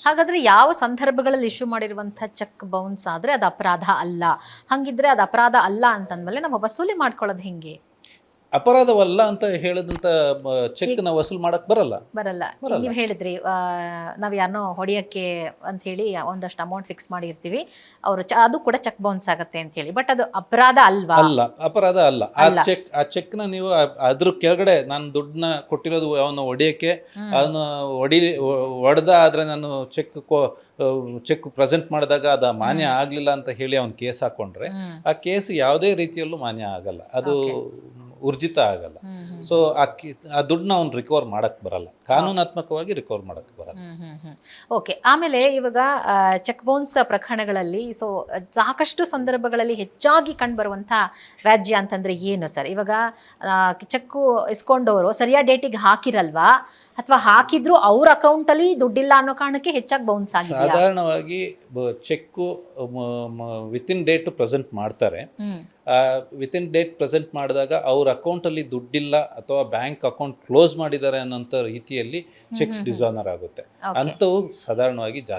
ಹಾಗಾದ್ರೆ ಯಾವ ಸಂದರ್ಭಗಳಲ್ಲಿ ಇಶ್ಯೂ ಮಾಡಿರುವಂತಹ ಚೆಕ್ ಬೌನ್ಸ್ ಆದ್ರೆ ಅದು ಅಪರಾಧ ಅಲ್ಲ, ಹಂಗಿದ್ರೆ ಅದು ಅಪರಾಧ ಅಲ್ಲ ಅಂತಂದ್ಮೇಲೆ ನಮ್ಮ ವಸೂಲಿ ಮಾಡ್ಕೊಳ್ಳೋದು ಹೆಂಗೆ? ಅಪರಾಧವಲ್ಲ ಅಂತ ಹೇಳಿದಂಥ ಚೆಕ್ನ ವಸೂಲು ಮಾಡಕ್ಕೆ ಬರಲ್ಲ. ನೀವು ಹೇಳಿದ್ರಿ ನಾವು ಯಾರನ್ನೋ ಹೊಡೆಯೋಕ್ಕೆ ಅಂತ ಹೇಳಿ ಒಂದಷ್ಟು ಅಮೌಂಟ್ ಫಿಕ್ಸ್ ಮಾಡಿರ್ತೀವಿ, ಅವರು ಅದು ಕೂಡ ಚೆಕ್ ಬೌನ್ಸ್ ಆಗುತ್ತೆ ಅಂತ ಹೇಳಿ, ಬಟ್ ಅದು ಅಪರಾಧ ಅಲ್ವಾ? ಅಲ್ಲ, ಅಪರಾಧ ಅಲ್ಲ. ಆ ಚೆಕ್ನ ನೀವು ಅದ್ರ ಕೆಳಗಡೆ ನಾನು ದುಡ್ಡನ್ನ ಕೊಟ್ಟಿರೋದು ಅವನು ಹೊಡೆಯೋಕ್ಕೆ, ಅವನು ಹೊಡೆದ ಆದರೆ ನಾನು ಚೆಕ್ ಪ್ರೆಸೆಂಟ್ ಮಾಡಿದಾಗ ಅದು ಮಾನ್ಯ ಆಗಲಿಲ್ಲ ಅಂತ ಹೇಳಿ ಅವ್ನು ಕೇಸ್ ಹಾಕೊಂಡ್ರೆ ಆ ಕೇಸ್ ಯಾವುದೇ ರೀತಿಯಲ್ಲೂ ಮಾನ್ಯ ಆಗಲ್ಲ, ಅದು ಊರ್ಜಿತ ಆಗಲ್ಲ. ಸೊ ಆ ದುಡ್ಡನ್ನ ಅವ್ನು ರಿಕವರ್ ಮಾಡಕ್ಕೆ ಬರಲ್ಲ, ಕಾನೂನಾತ್ಮಕವಾಗಿ ರಿಕವರ್ ಮಾಡಕ್ಕೆ ಬರಲ್ಲ. ಓಕೆ. ಆಮೇಲೆ ಇವಾಗ ಚೆಕ್ ಬೌನ್ಸ್ ಪ್ರಕರಣಗಳಲ್ಲಿ ಸಾಕಷ್ಟು ಸಂದರ್ಭಗಳಲ್ಲಿ ಹೆಚ್ಚಾಗಿ ಕಂಡುಬರುವಂಥ ವ್ಯಾಜ್ಯ ಅಂತಂದರೆ ಏನು ಸರ್? ಇವಾಗ ಚೆಕ್ಕು ಇಸ್ಕೊಂಡವರು ಸರಿಯಾದ ಡೇಟಿಗೆ ಹಾಕಿರಲ್ವಾ, ಅಥವಾ ಹಾಕಿದ್ರು ಅವ್ರ ಅಕೌಂಟಲ್ಲಿ ದುಡ್ಡಿಲ್ಲ ಅನ್ನೋ ಕಾರಣಕ್ಕೆ ಹೆಚ್ಚಾಗಿ ಬೌನ್ಸ್ ಆಗಿದೆ? ಸಾಧಾರಣವಾಗಿ ಚೆಕ್ಕು ವಿತಿನ್ ಡೇಟ್ ಪ್ರೆಸೆಂಟ್ ಮಾಡ್ತಾರೆ. ವಿತಿನ್ ಡೇಟ್ ಪ್ರೆಸೆಂಟ್ ಮಾಡಿದಾಗ ಅವ್ರ ಅಕೌಂಟಲ್ಲಿ ದುಡ್ಡಿಲ್ಲ ಅಥವಾ ಬ್ಯಾಂಕ್ ಅಕೌಂಟ್ ಕ್ಲೋಸ್ ಮಾಡಿದ್ದಾರೆ ಅನ್ನೋಂಥ ರೀತಿಯಲ್ಲಿ ಚೆಕ್ಸ್ ಡಿಸಾನರ್ ಆಗುತ್ತೆ. ಅಂಥವು ಸಾಧಾರಣವಾಗಿ